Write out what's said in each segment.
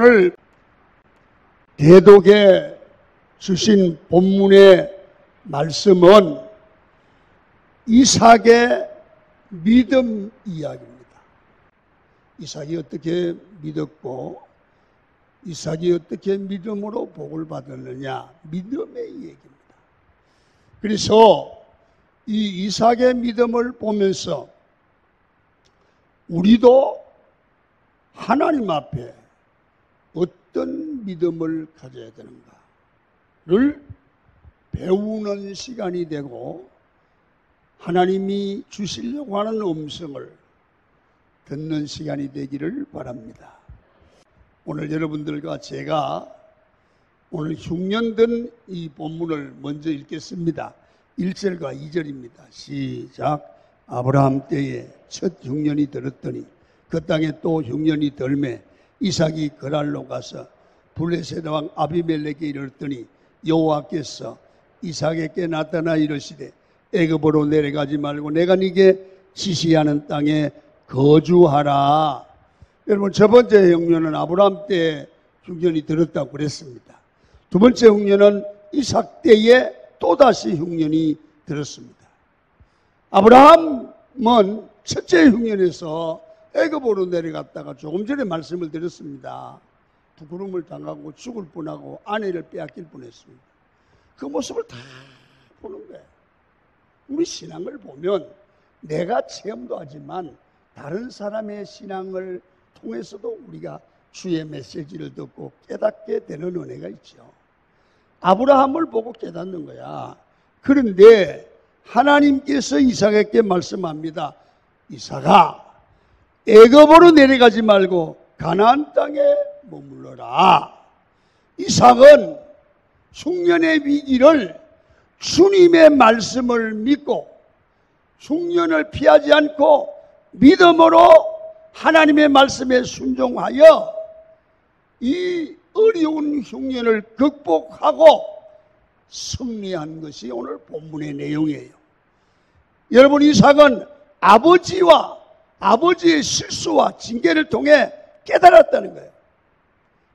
오늘 대독에 주신 본문의 말씀은 이삭의 믿음 이야기입니다. 이삭이 어떻게 믿었고 이삭이 어떻게 믿음으로 복을 받았느냐, 믿음의 얘기입니다. 그래서 이 이삭의 믿음을 보면서 우리도 하나님 앞에 어떤 믿음을 가져야 되는가를 배우는 시간이 되고 하나님이 주시려고 하는 음성을 듣는 시간이 되기를 바랍니다. 오늘 여러분들과 제가 오늘 흉년된 이 본문을 먼저 읽겠습니다. 1절과 2절입니다. 시작. 아브라함 때에 첫 흉년이 들었더니 그 땅에 또 흉년이 덜매 이삭이 그랄로 가서 블레셋 왕 아비멜렉에게 이르렀더니 여호와께서 이삭에게 나타나 이르시되 애굽으로 내려가지 말고 내가 네게 지시하는 땅에 거주하라. 여러분, 첫 번째 흉년은 아브라함 때 흉년이 들었다고 그랬습니다. 두 번째 흉년은 이삭 때에 또다시 흉년이 들었습니다. 아브라함은 첫째 흉년에서 애굽으로 내려갔다가 조금 전에 말씀을 드렸습니다. 부끄러움을 당하고 죽을 뻔하고 아내를 빼앗길 뻔했습니다. 그 모습을 다 보는 거예요. 우리 신앙을 보면 내가 체험도 하지만 다른 사람의 신앙을 통해서도 우리가 주의 메시지를 듣고 깨닫게 되는 은혜가 있죠. 아브라함을 보고 깨닫는 거야. 그런데 하나님께서 이삭에게 말씀합니다. 이삭아, 애굽으로 내려가지 말고 가나안 땅에 머물러라. 이삭은 흉년의 위기를 주님의 말씀을 믿고 흉년을 피하지 않고 믿음으로 하나님의 말씀에 순종하여 이 어려운 흉년을 극복하고 승리한 것이 오늘 본문의 내용이에요. 여러분, 이삭은 아버지의 실수와 징계를 통해 깨달았다는 거예요.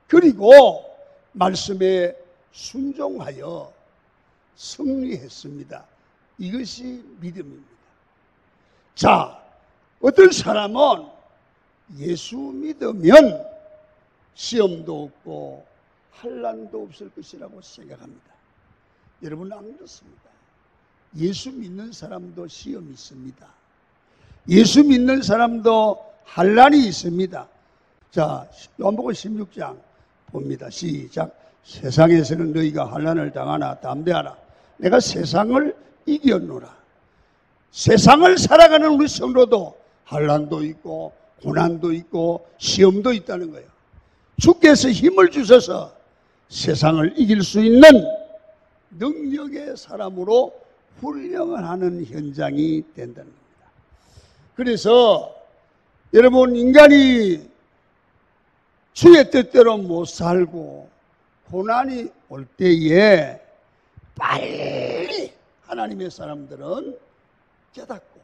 그리고 말씀에 순종하여 승리했습니다. 이것이 믿음입니다. 자, 어떤 사람은 예수 믿으면 시험도 없고 환난도 없을 것이라고 생각합니다. 여러분, 안 그렇습니다. 예수 믿는 사람도 시험이 있습니다. 예수 믿는 사람도 환난이 있습니다. 자, 요한복음 16장 봅니다. 시작. 세상에서는 너희가 환난을 당하나 담대하라. 내가 세상을 이겼노라. 세상을 살아가는 우리 성도도 환난도 있고 고난도 있고 시험도 있다는 거예요. 주께서 힘을 주셔서 세상을 이길 수 있는 능력의 사람으로 훈련을 하는 현장이 된다는 겁니다. 그래서 여러분, 인간이 주의 뜻대로 못 살고 고난이 올 때에 빨리 하나님의 사람들은 깨닫고,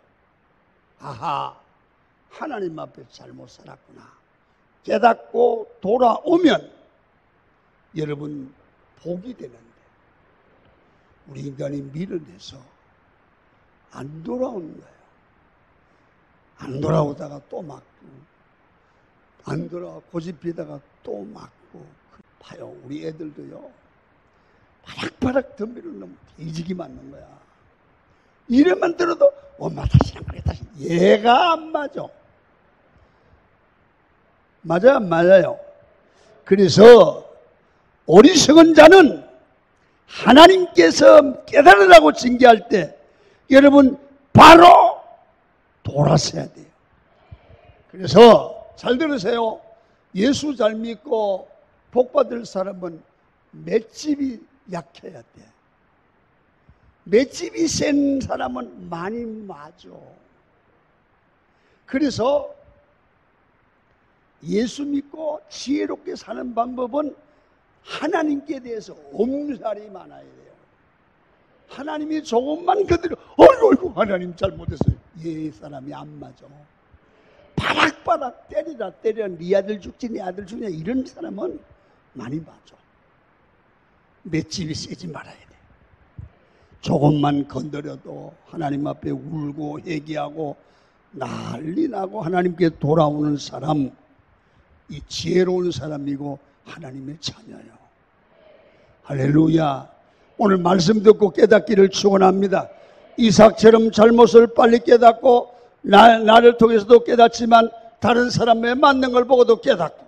아하, 하나님 앞에 잘못 살았구나 깨닫고 돌아오면 여러분 복이 되는데, 우리 인간이 밀어내서 안 돌아오는 거예요. 안 돌아오다가 또 맞고, 안 돌아와 고집피다가 또 맞고. 봐요, 우리 애들도요, 바락바락 덤비는 놈 뒤지기 맞는 거야. 이래만 들어도 엄마 다시 안 그래, 다시. 얘가 안 맞아. 맞아요, 안 맞아요? 그래서 어리석은 자는 하나님께서 깨달으라고 징계할 때 여러분 바로 돌아서야 돼요. 그래서 잘 들으세요. 예수 잘 믿고 복 받을 사람은 맷집이 약해야 돼. 맷집이 센 사람은 많이 맞아. 그래서 예수 믿고 지혜롭게 사는 방법은 하나님께 대해서 엄살이 많아야 돼요. 하나님이 조금만 건드려, 어이구 하나님 잘못했어요. 예, 사람이 안 맞아. 바락 죽봐라, 때리라 네 아들 죽지 네 아들 죽냐, 이런 사람은 많이 봐줘. 맷집이 세지 말아야 돼. 조금만 건드려도 하나님 앞에 울고 회개하고 난리 나고 하나님께 돌아오는 사람, 이 지혜로운 사람이고 하나님의 자녀요. 할렐루야. 오늘 말씀 듣고 깨닫기를 축원합니다. 이삭처럼 잘못을 빨리 깨닫고 나를 통해서도 깨닫지만 다른 사람의 맞는 걸 보고도 깨닫고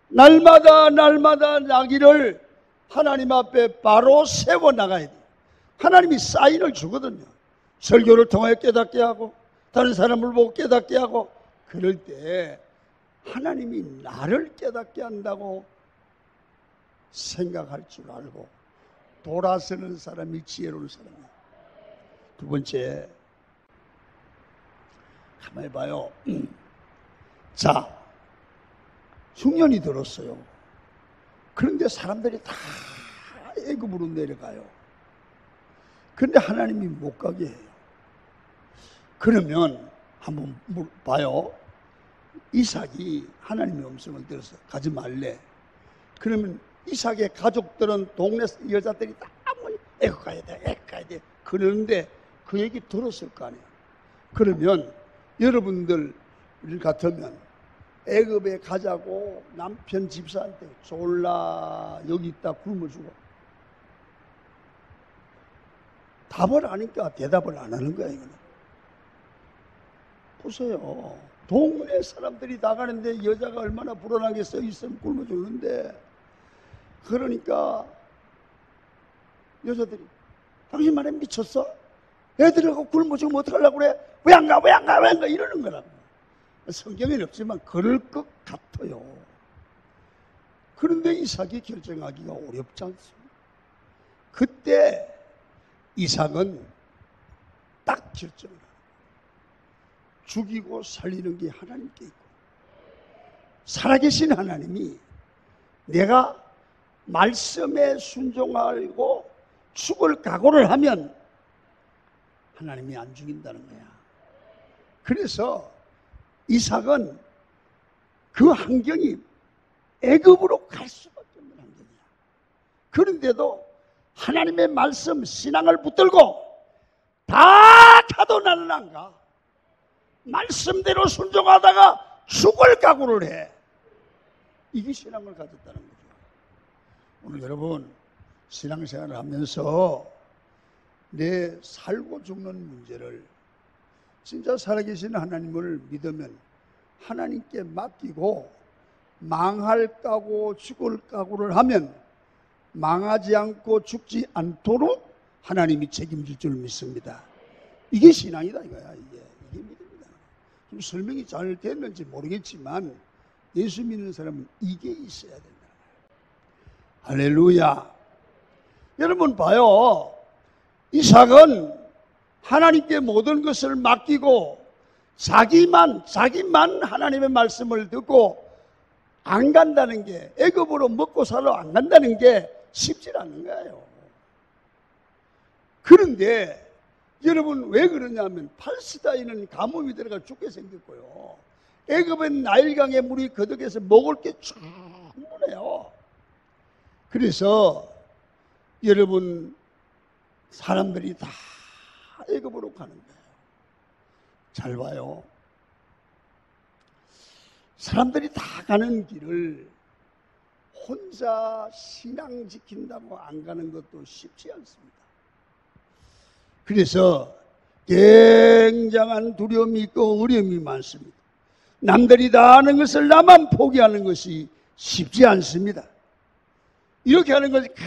날마다 자기를 하나님 앞에 바로 세워나가야 돼요. 하나님이 사인을 주거든요. 설교를 통하여 깨닫게 하고 다른 사람을 보고 깨닫게 하고, 그럴 때 하나님이 나를 깨닫게 한다고 생각할 줄 알고 돌아서는 사람이 지혜로운 사람이에요. 두 번째, 가만히 봐요. 자, 흉년이 들었어요. 그런데 사람들이 다 애굽으로 내려가요. 그런데 하나님이 못 가게 해요. 그러면 한번 봐요. 이삭이 하나님의 음성을 들어서 가지 말래. 그러면 이삭의 가족들은 동네 여자들이 다 애굽 가야 돼 그러는데 그 얘기 들었을 거 아니에요. 그러면 여러분들 같으면 애굽에 가자고 남편 집사한테 졸라 여기 있다 굶어주고, 답을 아니까 대답을 안 하는 거야. 이거는 보세요. 동네 사람들이 다 가는데 여자가 얼마나 불안하게 서 있으면 굶어 죽는데, 그러니까 여자들이 당신 말에 미쳤어? 애들하고 굶어 죽으면 어떡하려고 그래? 왜 안 가 이러는 거라고. 성경에는 없지만 그럴 것 같아요. 그런데 이삭이 결정하기가 어렵지 않습니다. 그때 이삭은 딱 결정을 합니다. 죽이고 살리는 게 하나님께 있고, 살아계신 하나님이 내가 말씀에 순종하고 죽을 각오를 하면 하나님이 안 죽인다는 거야. 그래서 이삭은 그 환경이 애굽으로 갈 수밖에 없는 환경이야. 그런데도 하나님의 말씀, 신앙을 붙들고 다 가도 나는 안 가. 말씀대로 순종하다가 죽을 각오를 해. 이게 신앙을 가졌다는 거죠. 오늘 여러분, 신앙생활을 하면서 내 살고 죽는 문제를 진짜 살아계신 하나님을 믿으면 하나님께 맡기고 망할 각오, 죽을 각오를 하면 망하지 않고 죽지 않도록 하나님이 책임질 줄 믿습니다. 이게 신앙이다 이거야. 이게 믿음이다. 좀 설명이 잘 됐는지 모르겠지만 예수 믿는 사람은 이게 있어야 된다. 할렐루야. 여러분 봐요. 이삭은 하나님께 모든 것을 맡기고 자기만 하나님의 말씀을 듣고 안 간다는 게, 애굽으로 먹고 살러 안 간다는 게 쉽지 않은 거예요. 그런데 여러분 왜 그러냐면 팔스다인은 가뭄이 들어가 죽게 생겼고요. 애굽은 나일강의 물이 거덕해서 먹을 게 충분해요. 그래서 여러분 사람들이 다 애굽으로 가는 거예요. 잘 봐요. 사람들이 다 가는 길을 혼자 신앙 지킨다고 안 가는 것도 쉽지 않습니다. 그래서 굉장한 두려움이 있고 어려움이 많습니다. 남들이 다 하는 것을 나만 포기하는 것이 쉽지 않습니다. 이렇게 하는 것이 큰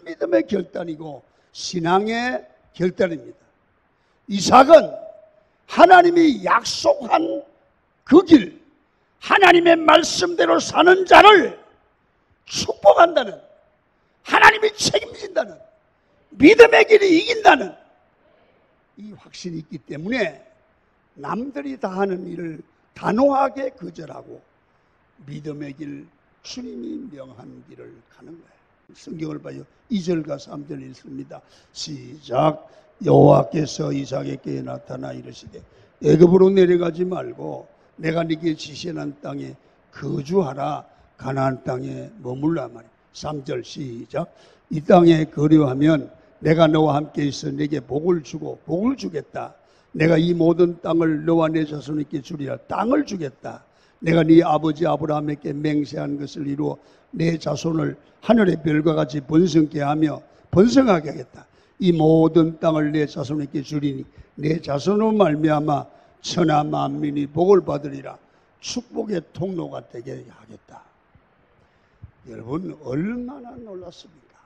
믿음의 결단이고 신앙의 결단입니다. 이삭은 하나님이 약속한 그 길, 하나님의 말씀대로 사는 자를 축복한다는, 하나님이 책임진다는, 믿음의 길이 이긴다는 이 확신이 있기 때문에 남들이 다 하는 일을 단호하게 거절하고 믿음의 길, 주님이 명한 길을 가는 거예요. 성경을 봐요. 2절과 3절 읽습니다. 시작. 여호와께서 이삭에게 나타나 이르시되 애굽으로 내려가지 말고 내가 네게 지시한 땅에 거주하라. 가나안 땅에 머물라 말이야. 3절 시작. 이 땅에 거류하면 내가 너와 함께 있어 네게 복을 주고 복을 주겠다. 내가 이 모든 땅을 너와 내 자손에게 주리라. 땅을 주겠다. 내가 네 아버지 아브라함에게 맹세한 것을 이루어 내 자손을 하늘의 별과 같이 번성케 하며 번성하게 하겠다. 이 모든 땅을 내 자손에게 주리니 내 자손으로 말미암아 천하 만민이 복을 받으리라. 축복의 통로가 되게 하겠다. 여러분 얼마나 놀랐습니까?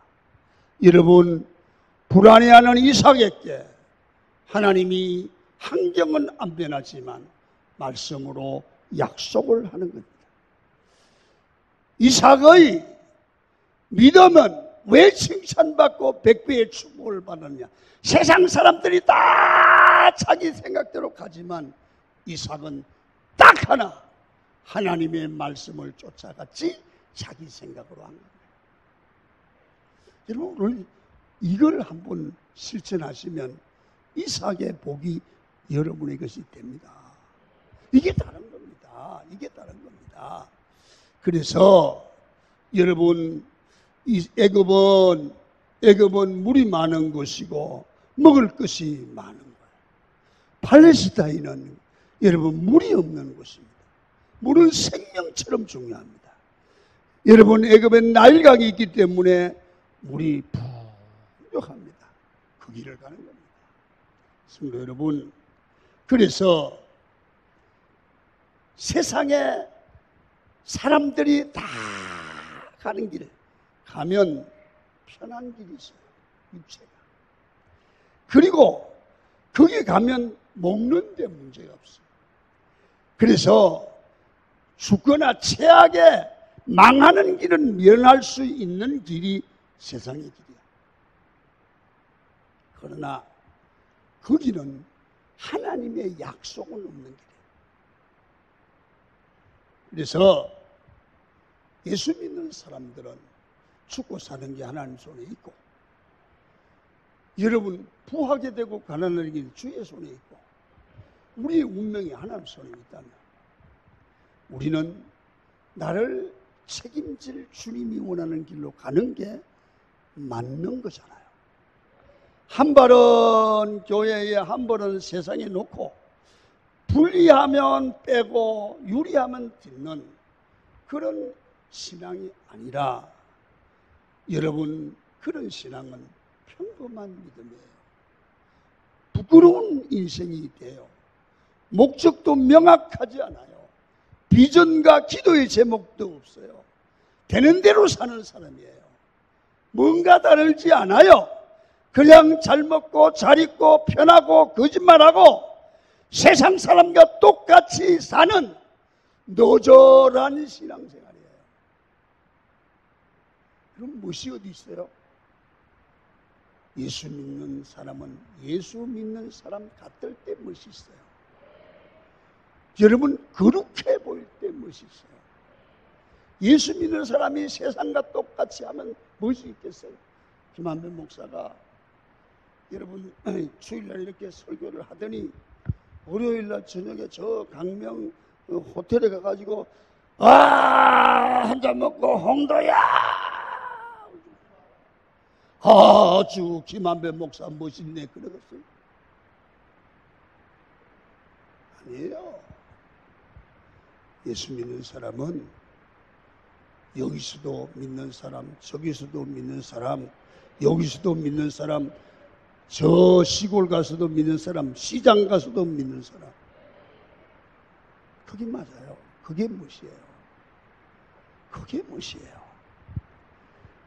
여러분 불안해하는 이삭에게 하나님이 환경은 안 변하지만 말씀으로 약속을 하는 겁니다. 이삭의 믿음은 왜 칭찬받고 백배의 축복을 받았냐? 세상 사람들이 다 자기 생각대로 가지만 이삭은 딱 하나 하나님의 말씀을 쫓아갔지 자기 생각으로 한 거예요. 여러분 오늘 이걸 한번 실천하시면 이삭의 복이 여러분의 것이 됩니다. 이게 다른 겁니다. 이게 다른 겁니다. 그래서 여러분 이 애굽은 물이 많은 곳이고 먹을 것이 많은 거예요. 팔레스타인은 여러분 물이 없는 곳입니다. 물은 생명처럼 중요합니다. 여러분 애굽에 나일강이 있기 때문에 물이 부족합니다. 그 길을 가는 겁니다. 성도 여러분, 그래서 세상에 사람들이 다 가는 길에 가면 편한 길이 있어요. 육체가. 그리고 거기 가면 먹는 데 문제가 없어요. 그래서 죽거나 최악의 망하는 길은 면할 수 있는 길이 세상의 길이야. 그러나 그 길은 하나님의 약속은 없는 길이에요. 그래서 예수 믿는 사람들은 죽고 사는 게 하나님 손에 있고, 여러분 부하게 되고 가난하게 되는 주의 손에 있고, 우리의 운명이 하나님 손에 있다면 우리는 나를 책임질 주님이 원하는 길로 가는 게 맞는 거잖아요. 한 발은 교회에 한 발은 세상에 놓고 불리하면 빼고 유리하면 딛는 그런 신앙이 아니라, 여러분 그런 신앙은 평범한 믿음이에요. 부끄러운 인생이 돼요. 목적도 명확하지 않아요. 비전과 기도의 제목도 없어요. 되는 대로 사는 사람이에요. 뭔가 다르지 않아요. 그냥 잘 먹고 잘 입고 편하고 거짓말하고 세상 사람과 똑같이 사는 노절한 신앙생활이에요. 그럼 무엇이 어디 있어요? 예수 믿는 사람은 예수 믿는 사람 같을 때 멋이 있어요. 여러분 거룩해 보일 때 멋이 있어요. 예수 믿는 사람이 세상과 똑같이 하면 멋이 있겠어요? 김한배 목사가 여러분 주일날 이렇게 설교를 하더니 월요일날 저녁에 저 강명 호텔에 가가지고 한잔 먹고 홍도야, 아주 김한배 목사 멋있네 그러겠어요? 아니에요. 예수 믿는 사람은 여기서도 믿는 사람, 저기서도 믿는 사람, 여기서도 믿는 사람, 저 시골 가서도 믿는 사람, 시장 가서도 믿는 사람. 그게 맞아요. 그게 무엇이에요? 그게 무엇이에요?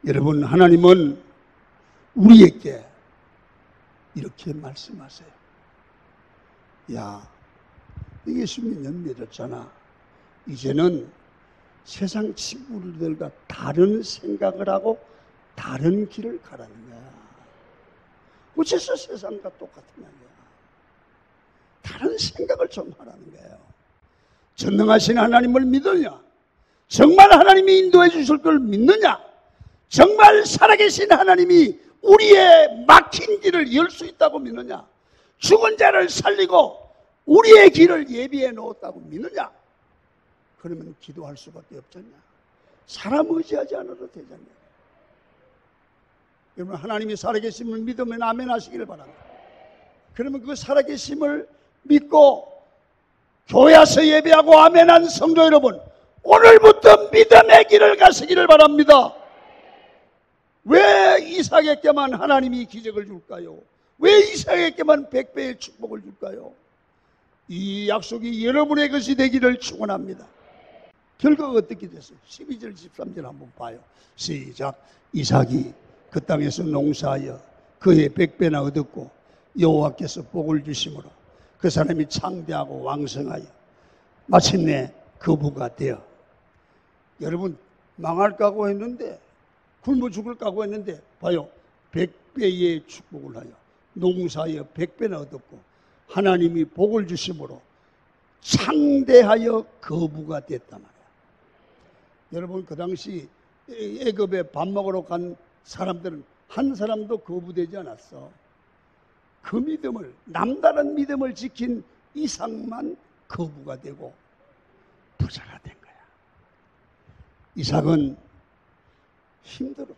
여러분 하나님은 우리에게 이렇게 말씀하세요. 야, 예수 몇 년 믿었잖아. 이제는 세상 친구들과 다른 생각을 하고 다른 길을 가라는 거야. 어째서 세상과 똑같으냐. 다른 생각을 좀 하라는 거예요. 전능하신 하나님을 믿느냐? 정말 하나님이 인도해 주실 걸 믿느냐? 정말 살아계신 하나님이 우리의 막힌 길을 열 수 있다고 믿느냐? 죽은 자를 살리고 우리의 길을 예비해 놓았다고 믿느냐? 그러면 기도할 수밖에 없잖냐. 사람 의지하지 않아도 되잖냐. 여러분, 하나님이 살아계심을 믿으면 아멘 하시기를 바랍니다. 그러면 그 살아계심을 믿고 교회 와서 예배하고 아멘한 성도 여러분, 오늘부터 믿음의 길을 가시기를 바랍니다. 왜 이삭에게만 하나님이 기적을 줄까요? 왜 이삭에게만 100배의 축복을 줄까요? 이 약속이 여러분의 것이 되기를 축원합니다. 결과가 어떻게 됐어요? 12절 13절 한번 봐요. 시작. 이삭이 그 땅에서 농사하여 그의 100배나 얻었고 여호와께서 복을 주심으로 그 사람이 창대하고 왕성하여 마침내 거부가 되어, 여러분 망할 각오 했는데, 굶어 죽을 각오 했는데 봐요. 100배의 축복을 하여 농사하여 100배나 얻었고 하나님이 복을 주심으로 창대하여 거부가 됐단 말이야. 여러분, 그 당시 애굽에 밥 먹으러 간 사람들은 한 사람도 거부되지 않았어. 그 믿음을, 남다른 믿음을 지킨 이삭만 거부가 되고 부자가 된 거야. 이삭은 힘들어도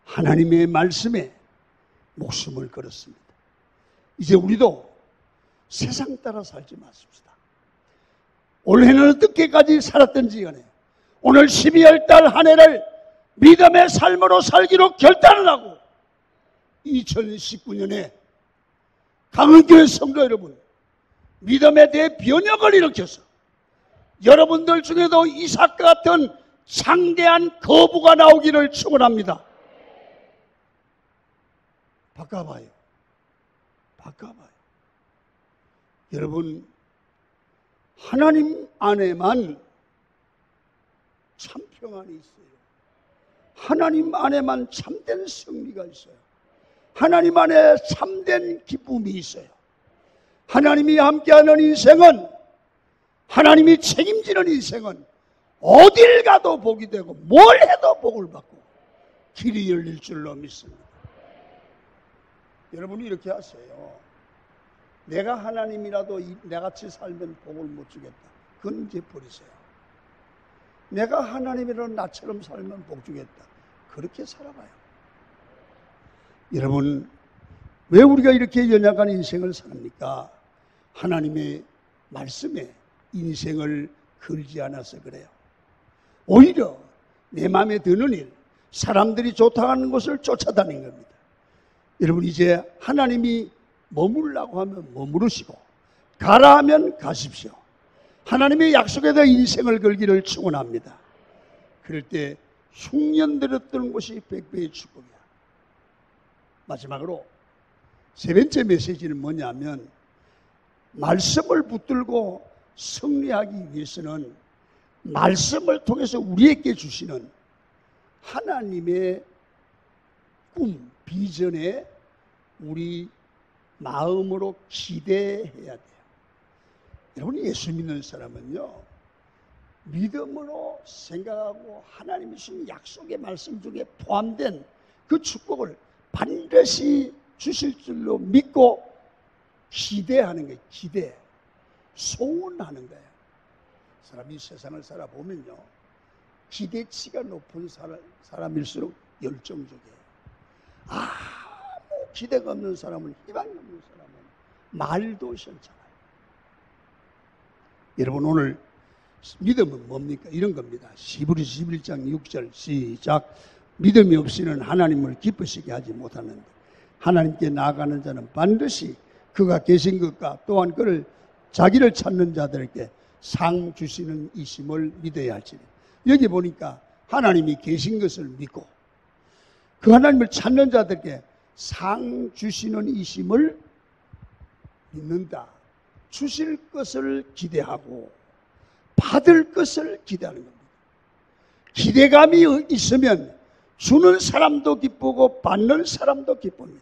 하나님의 말씀에 목숨을 걸었습니다. 이제 우리도 세상 따라 살지 마십시다. 올해는 어떻게까지 살았든지 간에 오늘 12월 달 한 해를 믿음의 삶으로 살기로 결단을 하고 2019년에 강은교회 성도 여러분, 믿음에 대해 변혁을 일으켜서 여러분들 중에도 이삭과 같은 창대한 거부가 나오기를 축원합니다. 바꿔봐요. 여러분, 하나님 안에만 참 평안이 있어요. 하나님 안에만 참된 승리가 있어요. 하나님 안에 참된 기쁨이 있어요. 하나님이 함께하는 인생은, 하나님이 책임지는 인생은 어딜 가도 복이 되고 뭘 해도 복을 받고 길이 열릴 줄로 믿습니다. 여러분이 이렇게 하세요. 내가 하나님이라도 내같이 살면 복을 못 주겠다. 그건 이제 버리세요. 내가 하나님이라도 나처럼 살면 복 주겠다. 그렇게 살아가요. 여러분, 왜 우리가 이렇게 연약한 인생을 삽니까? 하나님의 말씀에 인생을 걸지 않아서 그래요. 오히려 내 마음에 드는 일, 사람들이 좋다고 하는 것을 쫓아다니는 겁니다. 여러분, 이제 하나님이 머물라고 하면 머무르시고 가라 하면 가십시오. 하나님의 약속에 대해 인생을 걸기를 축원합니다. 그럴 때 흉년 들었던 것이 100배의 축복이야. 마지막으로 세 번째 메시지는 뭐냐면, 말씀을 붙들고 승리하기 위해서는 말씀을 통해서 우리에게 주시는 하나님의 꿈, 비전에 우리 마음으로 기대해야 돼요. 여러분, 예수 믿는 사람은요, 믿음으로 생각하고 하나님이 주신 약속의 말씀 중에 포함된 그 축복을 반드시 주실 줄로 믿고 기대하는 거예요. 기대, 소원하는 거예요. 사람이 세상을 살아보면요, 기대치가 높은 사람일수록 열정적이에요. 아무 기대가 없는 사람은, 희망이 없는 사람은 말도 시원찮아요. 여러분, 오늘 믿음은 뭡니까? 이런 겁니다. 히브리서 11장 6절 시작. 믿음이 없이는 하나님을 기쁘시게 하지 못하는데 하나님께 나아가는 자는 반드시 그가 계신 것과 또한 그를 자기를 찾는 자들에게 상 주시는 이심을 믿어야 할지니. 여기 보니까 하나님이 계신 것을 믿고 그 하나님을 찾는 자들에게 상 주시는 이심을 믿는다. 주실 것을 기대하고 받을 것을 기대하는 겁니다. 기대감이 있으면 주는 사람도 기쁘고 받는 사람도 기쁩니다.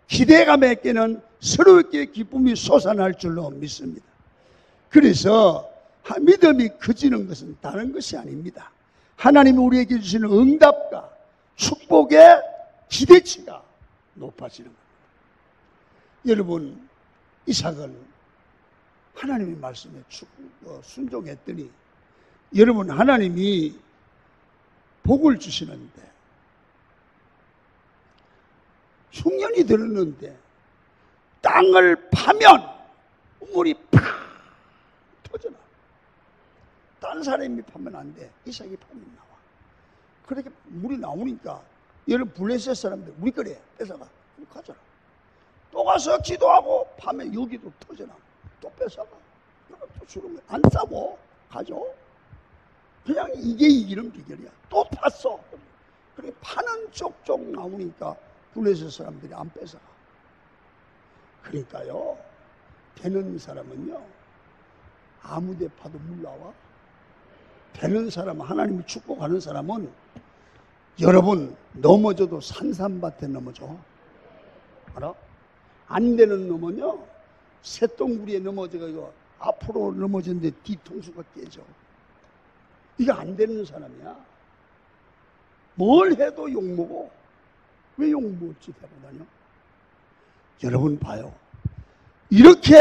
기대감에게는 서로에게 기쁨이 솟아날 줄로 믿습니다. 그래서 믿음이 커지는 것은 다른 것이 아닙니다. 하나님이 우리에게 주시는 응답과 축복의 기대치가 높아지는 겁니다. 여러분, 이삭은 하나님의 말씀에 순종했더니 여러분 하나님이 복을 주시는데 흉년이 들었는데 땅을 파면 물이 팍 터져나. 다른 사람이 파면 안 돼. 이삭이 파면 나와. 그렇게 물이 나오니까 여러분 블레셋 사람들 우리 거래 뺏어가. 가져라. 또 가서 기도하고 파면 여기도 터져나. 또 뺏어가. 또 주는 거야. 안 싸고 가져. 그냥 이게 이기는 비결이야. 또 팠어. 그래 파는 쪽쪽 나오니까 블레셋 사람들이 안 뺏어가. 그러니까요, 되는 사람은요 아무데 파도 물 나와. 되는 사람은, 하나님을 축복하는 사람은 여러분 넘어져도 산산밭에 넘어져. 알아? 안 되는 놈은요 새똥구리에 넘어져가지고 앞으로 넘어졌는데 뒤통수가 깨져. 이게 안 되는 사람이야. 뭘 해도 욕먹어. 왜 욕먹을 짓 하고 다녀? 여러분 봐요. 이렇게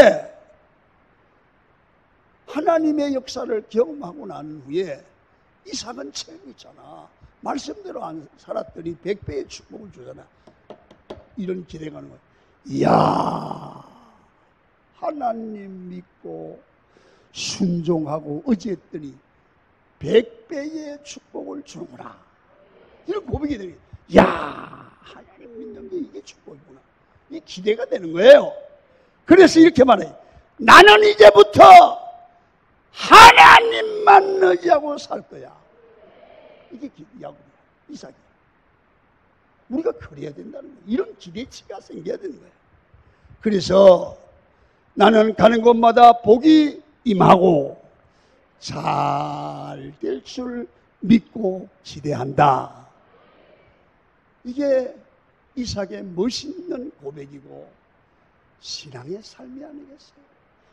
하나님의 역사를 경험하고 난 후에 이삭은 책임이 있잖아. 말씀대로 안 살았더니 100배의 축복을 주잖아. 이런 기대가 하는 거야. 이야, 하나님 믿고 순종하고 의지했더니 100배의 축복을 주는구나. 이런 고백이 되니, 야, 하나님 믿는 게 이게 축복이구나. 이 기대가 되는 거예요. 그래서 이렇게 말해요. 나는 이제부터 하나님만 의지하고 살 거야. 이게 야곱이야, 이삭이야. 우리가 그래야 된다는 거야. 이런 기대치가 생겨야 되는 거야. 그래서 나는 가는 곳마다 복이 임하고 잘 될 줄 믿고 기대한다. 이게 이삭의 멋있는 고백이고 신앙의 삶이 아니겠어요?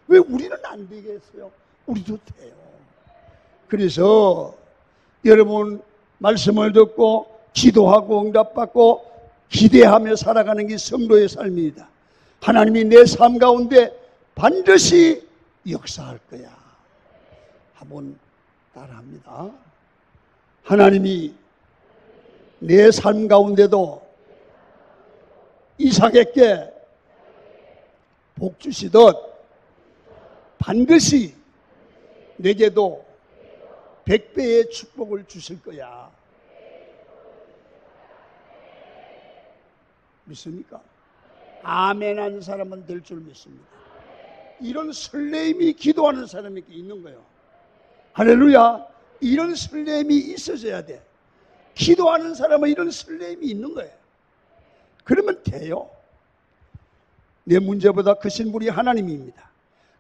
왜 우리는 안 되겠어요? 우리도 돼요. 그래서 여러분 말씀을 듣고 기도하고 응답받고 기대하며 살아가는 게 성도의 삶입니다. 하나님이 내 삶 가운데 반드시 역사할 거야. 한번 따라합니다. 하나님이 내 삶 가운데도 이삭에게 복 주시듯 반드시 내게도 100배의 축복을 주실 거야. 믿습니까? 아멘 하는 사람은 될 줄 믿습니다. 이런 설레임이 기도하는 사람에게 있는 거예요. 할렐루야. 이런 설레임이 있어져야 돼. 기도하는 사람은 이런 설레임이 있는 거예요. 그러면 돼요. 내 문제보다 크신 분이 하나님입니다.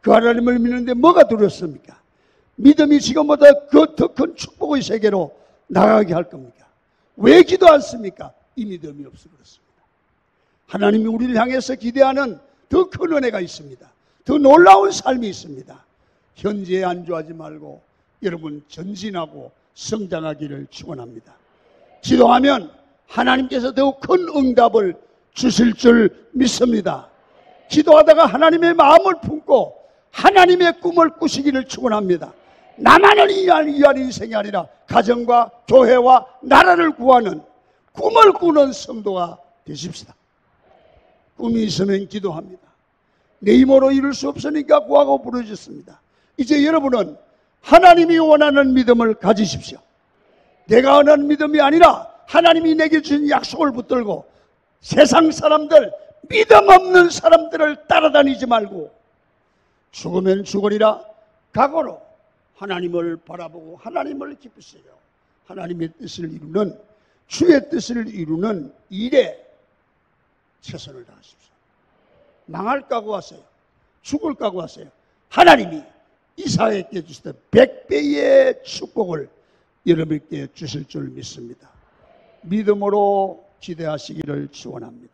그 하나님을 믿는데 뭐가 두렵습니까? 믿음이 지금보다 그 더 큰 축복의 세계로 나가게 할 겁니까? 왜 기도 않습니까? 이 믿음이 없어 그렇습니다. 하나님이 우리를 향해서 기대하는 더 큰 은혜가 있습니다. 더 놀라운 삶이 있습니다. 현재에 안주하지 말고 여러분 전진하고 성장하기를 축원합니다. 기도하면 하나님께서 더욱 큰 응답을 주실 줄 믿습니다. 기도하다가 하나님의 마음을 품고 하나님의 꿈을 꾸시기를 축원합니다. 나만을 위한 인생이 아니라 가정과 교회와 나라를 구하는 꿈을 꾸는 성도가 되십시다. 꿈이 있으면 기도합니다. 내 힘으로 이룰 수 없으니까 구하고 부르짖습니다. 이제 여러분은 하나님이 원하는 믿음을 가지십시오. 내가 원하는 믿음이 아니라 하나님이 내게 주신 약속을 붙들고 세상 사람들, 믿음 없는 사람들을 따라다니지 말고 죽으면 죽으리라 각오로 하나님을 바라보고 하나님을 기쁘시려 하나님의 뜻을 이루는, 주의 뜻을 이루는 일에 최선을 다하십시오. 망할 각오하세요. 죽을 각오하세요. 하나님이 이삭에게 주시던 100배의 축복을 여러분께 주실 줄 믿습니다. 믿음으로 기대하시기를 축원합니다.